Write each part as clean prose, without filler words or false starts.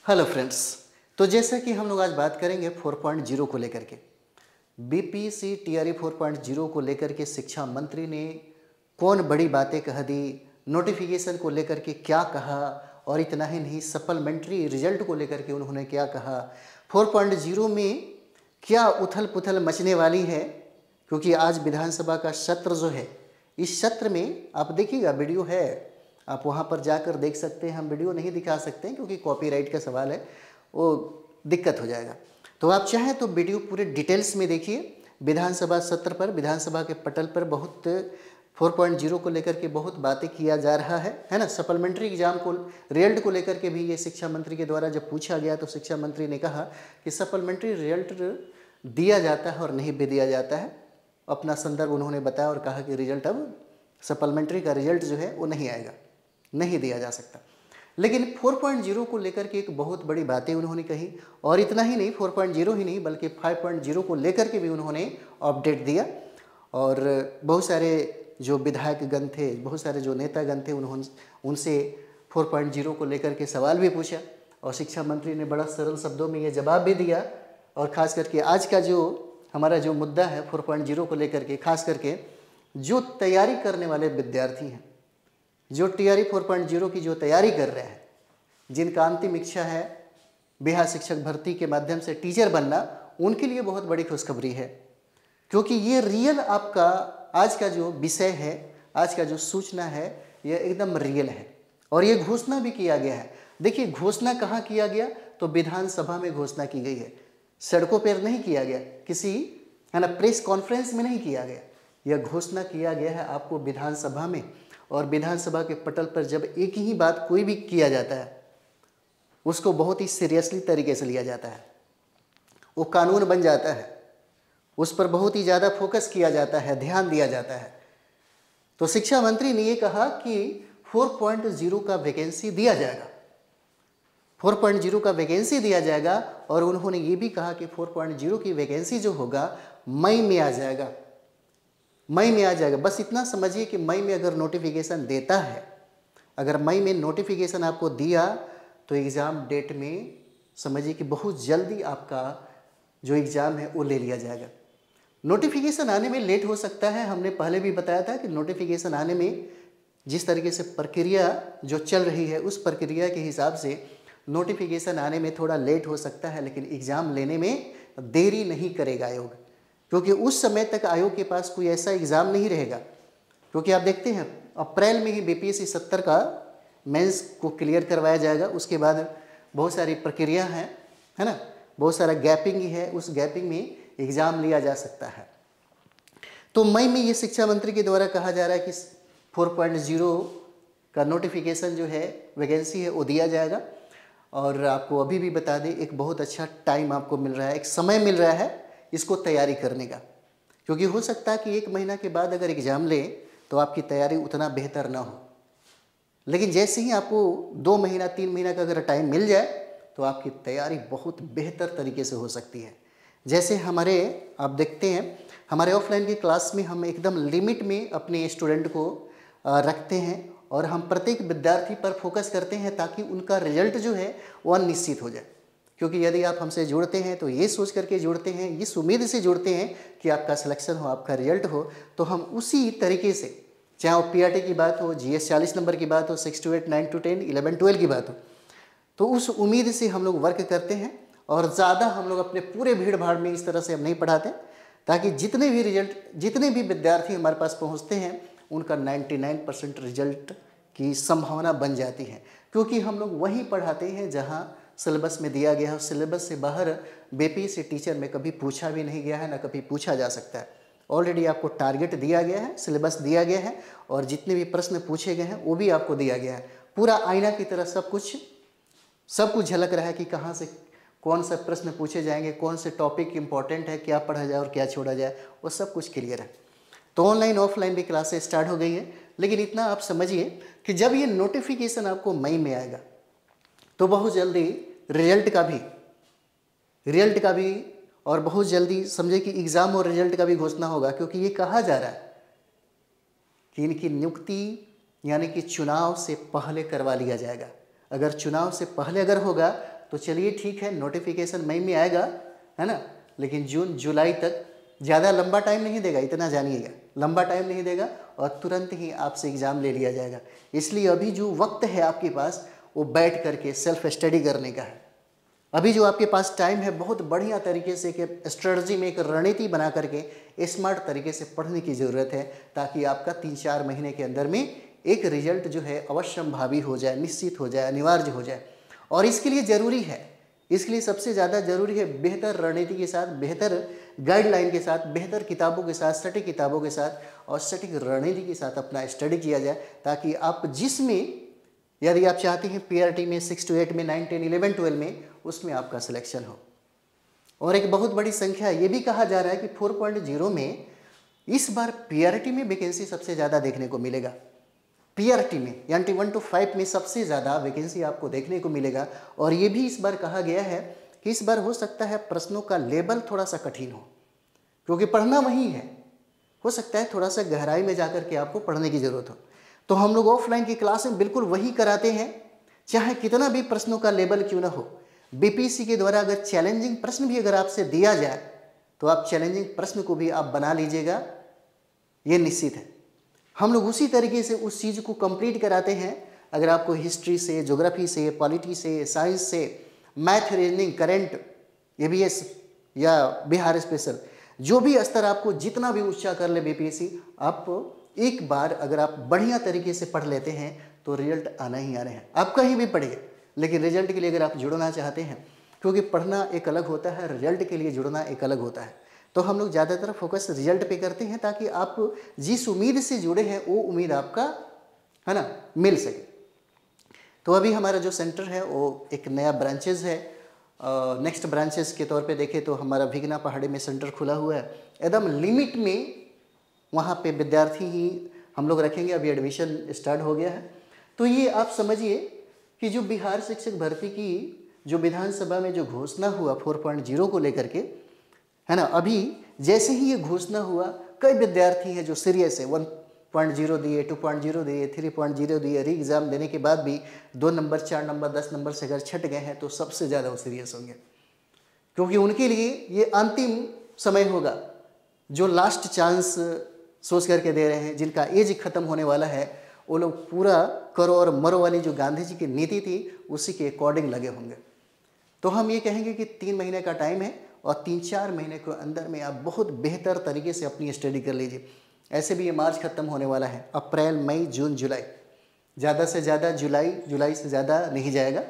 Hello friends. तो जैसा कि हम लोग आज बात करेंगे 4.0 को लेकर के बीपीसी टीआरई 4.0 को लेकर के शिक्षा मंत्री ने कौन बड़ी बातें कह दी, नोटिफिकेशन को लेकर के क्या कहा, और इतना ही नहीं सप्लीमेंट्री रिजल्ट को लेकर के उन्होंने क्या कहा। 4.0 में क्या उथल पुथल मचने वाली है, क्योंकि आज विधानसभा का सत्र जो है, इस सत्र में आप देखिएगा वीडियो है, आप वहाँ पर जाकर देख सकते हैं। हम वीडियो नहीं दिखा सकते हैं क्योंकि कॉपीराइट का सवाल है, वो दिक्कत हो जाएगा। तो आप चाहें तो वीडियो पूरे डिटेल्स में देखिए। विधानसभा सत्र पर, विधानसभा के पटल पर बहुत 4.0 को लेकर के बहुत बातें किया जा रहा है ना। सप्लीमेंट्री एग्जाम को, रिजल्ट को लेकर के भी ये शिक्षा मंत्री के द्वारा जब पूछा गया तो शिक्षा मंत्री ने कहा कि सप्लीमेंट्री रिजल्ट दिया जाता है और नहीं भी दिया जाता है। अपना संदर्भ उन्होंने बताया और कहा कि रिजल्ट अब सप्लीमेंट्री का रिजल्ट जो है वो नहीं आएगा, नहीं दिया जा सकता। लेकिन 4.0 को लेकर के एक बहुत बड़ी बातें उन्होंने कही, और इतना ही नहीं 4.0 ही नहीं बल्कि 5.0 को लेकर के भी उन्होंने अपडेट दिया। और बहुत सारे जो विधायकगण थे, बहुत सारे जो नेतागण थे, उन्होंने उनसे 4.0 को लेकर के सवाल भी पूछा और शिक्षा मंत्री ने बड़ा सरल शब्दों में ये जवाब भी दिया। और ख़ास करके आज का जो हमारा जो मुद्दा है 4.0 को लेकर के, खास करके जो तैयारी करने वाले विद्यार्थी हैं, जो टीआरई 4.0 की जो तैयारी कर रहे हैं, जिनका अंतिम इच्छा है बिहार शिक्षक भर्ती के माध्यम से टीचर बनना, उनके लिए बहुत बड़ी खुशखबरी है। क्योंकि ये रियल आपका आज का जो विषय है, आज का जो सूचना है, ये एकदम रियल है और ये घोषणा भी किया गया है। देखिए घोषणा कहाँ किया गया, तो विधानसभा में घोषणा की गई है, सड़कों पर नहीं किया गया, किसी है ना प्रेस कॉन्फ्रेंस में नहीं किया गया। यह घोषणा किया गया है आपको विधानसभा में। और विधानसभा के पटल पर जब एक ही बात कोई भी किया जाता है, उसको बहुत ही सीरियसली तरीके से लिया जाता है, वो कानून बन जाता है, उस पर बहुत ही ज़्यादा फोकस किया जाता है, ध्यान दिया जाता है। तो शिक्षा मंत्री ने ये कहा कि 4.0 का वैकेंसी दिया जाएगा, 4.0 का वैकेंसी दिया जाएगा। और उन्होंने ये भी कहा कि 4.0 की वैकेंसी जो होगा मई में आ जाएगा, मई में आ जाएगा। बस इतना समझिए कि मई में अगर नोटिफिकेशन देता है, अगर मई में नोटिफिकेशन आपको दिया तो एग्ज़ाम डेट में समझिए कि बहुत जल्दी आपका जो एग्ज़ाम है वो ले लिया जाएगा। नोटिफिकेशन आने में लेट हो सकता है, हमने पहले भी बताया था कि नोटिफिकेशन आने में जिस तरीके से प्रक्रिया जो चल रही है, उस प्रक्रिया के हिसाब से नोटिफिकेशन आने में थोड़ा लेट हो सकता है, लेकिन एग्ज़ाम लेने में देरी नहीं करेगा आयोग, क्योंकि उस समय तक आयोग के पास कोई ऐसा एग्ज़ाम नहीं रहेगा। क्योंकि आप देखते हैं अप्रैल में ही बीपीएससी 70 का मेंस को क्लियर करवाया जाएगा, उसके बाद बहुत सारी प्रक्रिया है ना, बहुत सारा गैपिंग ही है, उस गैपिंग में एग्ज़ाम लिया जा सकता है। तो मई में ये शिक्षा मंत्री के द्वारा कहा जा रहा है कि 4.0 का नोटिफिकेशन जो है, वैकेंसी है, वो दिया जाएगा। और आपको अभी भी बता दें, एक बहुत अच्छा टाइम आपको मिल रहा है, एक समय मिल रहा है इसको तैयारी करने का। क्योंकि हो सकता है कि 1 महीना के बाद अगर एग्ज़ाम लें तो आपकी तैयारी उतना बेहतर ना हो, लेकिन जैसे ही आपको 2 महीना 3 महीना का अगर टाइम मिल जाए तो आपकी तैयारी बहुत बेहतर तरीके से हो सकती है। जैसे हमारे आप देखते हैं हमारे ऑफलाइन की क्लास में हम एकदम लिमिट में अपने स्टूडेंट को रखते हैं और हम प्रत्येक विद्यार्थी पर फोकस करते हैं ताकि उनका रिजल्ट जो है वह निश्चित हो जाए। क्योंकि यदि आप हमसे जुड़ते हैं तो ये सोच करके जुड़ते हैं, इस उम्मीद से जुड़ते हैं कि आपका सिलेक्शन हो, आपका रिजल्ट हो, तो हम उसी तरीके से, चाहे वो पीआरटी की बात हो, जीएस 40 नंबर की बात हो, 6 to 8, 9 to 10, 11 12 की बात हो, तो उस उम्मीद से हम लोग वर्क करते हैं। और ज़्यादा हम लोग अपने पूरे भीड़ भाड़ में इस तरह से हम नहीं पढ़ाते, ताकि जितने भी विद्यार्थी हमारे पास पहुँचते हैं उनका 99% रिजल्ट की संभावना बन जाती है। क्योंकि हम लोग वहीं पढ़ाते हैं जहाँ सिलेबस में दिया गया है। सिलेबस से बाहर बीपीएससी टीचर में कभी पूछा भी नहीं गया है, ना कभी पूछा जा सकता है। ऑलरेडी आपको टारगेट दिया गया है, सिलेबस दिया गया है, और जितने भी प्रश्न पूछे गए हैं वो भी आपको दिया गया है। पूरा आईना की तरह सब कुछ झलक रहा है कि कहाँ से कौन सा प्रश्न पूछे जाएंगे, कौन से टॉपिक इंपॉर्टेंट है, क्या पढ़ा जाए और क्या छोड़ा जाए, वो सब कुछ क्लियर है। तो ऑनलाइन ऑफलाइन भी क्लासेस स्टार्ट हो गई है। लेकिन इतना आप समझिए कि जब ये नोटिफिकेशन आपको मई में आएगा तो बहुत जल्दी रिजल्ट का भी और बहुत जल्दी समझे कि एग्ज़ाम और रिजल्ट का भी घोषणा होगा। क्योंकि ये कहा जा रहा है कि इनकी नियुक्ति यानी कि चुनाव से पहले करवा लिया जाएगा। अगर चुनाव से पहले अगर होगा तो चलिए ठीक है, नोटिफिकेशन मई में आएगा, है ना, लेकिन जून जुलाई तक ज़्यादा लंबा टाइम नहीं देगा, इतना जानिएगा, लंबा टाइम नहीं देगा और तुरंत ही आपसे एग्ज़ाम ले लिया जाएगा। इसलिए अभी जो वक्त है आपके पास वो बैठ करके सेल्फ स्टडी करने का है। अभी जो आपके पास टाइम है बहुत बढ़िया तरीके से एक स्ट्रेटजी में एक रणनीति बना करके स्मार्ट तरीके से पढ़ने की ज़रूरत है, ताकि आपका 3-4 महीने के अंदर में एक रिजल्ट जो है अवश्यंभावी हो जाए, निश्चित हो जाए, अनिवार्य हो जाए। और इसके लिए ज़रूरी है, इसके लिए सबसे ज़्यादा ज़रूरी है बेहतर रणनीति के साथ, बेहतर गाइडलाइन के साथ, बेहतर किताबों के साथ, सटीक किताबों के साथ और सटीक रणनीति के साथ अपना स्टडी किया जाए, ताकि आप जिसमें, यदि आप चाहते हैं पीआरटी में 6 to 8 में, 9, 10, 11, 12 में, उसमें आपका सिलेक्शन हो। और एक बहुत बड़ी संख्या ये भी कहा जा रहा है कि 4.0 में इस बार पीआरटी में वैकेंसी सबसे ज़्यादा देखने को मिलेगा। पीआरटी में यानी 1 to 5 में सबसे ज़्यादा वैकेंसी आपको देखने को मिलेगा। और ये भी इस बार कहा गया है कि इस बार हो सकता है प्रश्नों का लेवल थोड़ा सा कठिन हो, क्योंकि पढ़ना वही है, हो सकता है थोड़ा सा गहराई में जाकर के आपको पढ़ने की ज़रूरत हो। तो हम लोग ऑफलाइन की क्लास में बिल्कुल वही कराते हैं, चाहे कितना भी प्रश्नों का लेवल क्यों ना हो। बीपीएससी के द्वारा अगर चैलेंजिंग प्रश्न भी अगर आपसे दिया जाए तो आप चैलेंजिंग प्रश्न को भी आप बना लीजिएगा, ये निश्चित है। हम लोग उसी तरीके से उस चीज़ को कंप्लीट कराते हैं। अगर आपको हिस्ट्री से, ज्योग्राफी से, पॉलिटी से, साइंस से, मैथ, रीजनिंग, करंट, ईवीएस या बिहार स्पेशल, जो भी स्तर आपको जितना भी ऊंचा कर ले बीपीएससी, आप एक बार अगर आप बढ़िया तरीके से पढ़ लेते हैं तो रिजल्ट आना ही आना है। आप कहीं भी पढ़िए, लेकिन रिजल्ट के लिए अगर आप जुड़ना चाहते हैं, क्योंकि पढ़ना एक अलग होता है, रिजल्ट के लिए जुड़ना एक अलग होता है, तो हम लोग ज़्यादातर फोकस रिजल्ट पे करते हैं, ताकि आप जिस उम्मीद से जुड़े हैं वो उम्मीद आपका, है ना, मिल सके। तो अभी हमारा जो सेंटर है वो एक नया ब्रांचेज है। नेक्स्ट ब्रांचेस के तौर पे देखें तो हमारा भिगना पहाड़ी में सेंटर खुला हुआ है, एकदम लिमिट में, वहाँ पे विद्यार्थी ही हम लोग रखेंगे। अभी एडमिशन स्टार्ट हो गया है। तो ये आप समझिए कि जो बिहार शिक्षक भर्ती की जो विधानसभा में जो घोषणा हुआ 4.0 को लेकर के, है ना, अभी जैसे ही ये घोषणा हुआ, कई विद्यार्थी हैं जो सीरियस है, 1.0 दिए, 2.0 दिए, 3.0 दिए, री एग्ज़ाम देने के बाद भी 2 नंबर, 4 नंबर, 10 नंबर से अगर छट गए हैं तो सबसे ज़्यादा वो सीरियस होंगे, क्योंकि उनके लिए ये अंतिम समय होगा, जो लास्ट चांस सोच करके दे रहे हैं, जिनका एज ख़त्म होने वाला है, वो लोग पूरा करो और मरो वाली जो गांधी जी की नीति थी उसी के अकॉर्डिंग लगे होंगे। तो हम ये कहेंगे कि 3 महीने का टाइम है और 3-4 महीने के अंदर में आप बहुत बेहतर तरीके से अपनी स्टडी कर लीजिए। ऐसे भी ये मार्च ख़त्म होने वाला है, अप्रैल, मई, जून, जुलाई, ज़्यादा से ज़्यादा जुलाई से ज़्यादा नहीं जाएगा,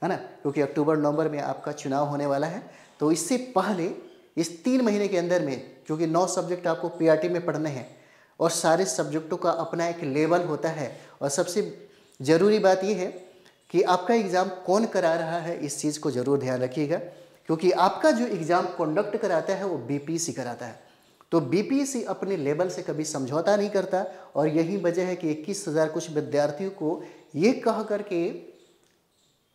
है ना, क्योंकि अक्टूबर नवंबर में आपका चुनाव होने वाला है। तो इससे पहले इस 3 महीने के अंदर में, क्योंकि 9 सब्जेक्ट आपको पीआरटी में पढ़ने हैं और सारे सब्जेक्टों का अपना एक लेवल होता है, और सबसे ज़रूरी बात यह है कि आपका एग्ज़ाम कौन करा रहा है, इस चीज़ को ज़रूर ध्यान रखिएगा, क्योंकि आपका जो एग्ज़ाम कंडक्ट कराता है वो बीपीएससी कराता है। तो बीपीएससी अपने लेवल से कभी समझौता नहीं करता, और यही वजह है कि 21,000 कुछ विद्यार्थियों को ये कह करके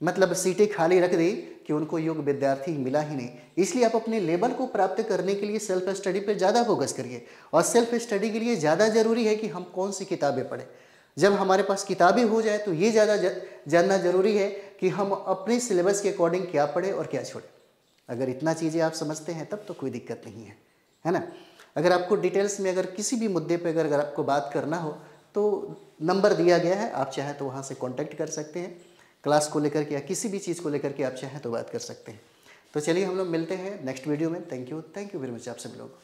मतलब सीटें खाली रख दी कि उनको योग्य विद्यार्थी मिला ही नहीं। इसलिए आप अपने लेवल को प्राप्त करने के लिए सेल्फ स्टडी पर ज़्यादा फोकस करिए, और सेल्फ स्टडी के लिए ज़्यादा ज़रूरी है कि हम कौन सी किताबें पढ़ें। जब हमारे पास किताबें हो जाए तो ये ज़्यादा जानना ज़रूरी है कि हम अपने सिलेबस के अकॉर्डिंग क्या पढ़ें और क्या छोड़ें। अगर इतना चीज़ें आप समझते हैं तब तो कोई दिक्कत नहीं है ना। अगर आपको डिटेल्स में अगर किसी भी मुद्दे पर अगर आपको बात करना हो तो नंबर दिया गया है, आप चाहें तो वहाँ से कॉन्टैक्ट कर सकते हैं, क्लास को लेकर के या किसी भी चीज़ को लेकर के आप चाहें तो बात कर सकते हैं। तो चलिए हम लोग मिलते हैं नेक्स्ट वीडियो में। थैंक यू वेरी मच आप सभी लोग।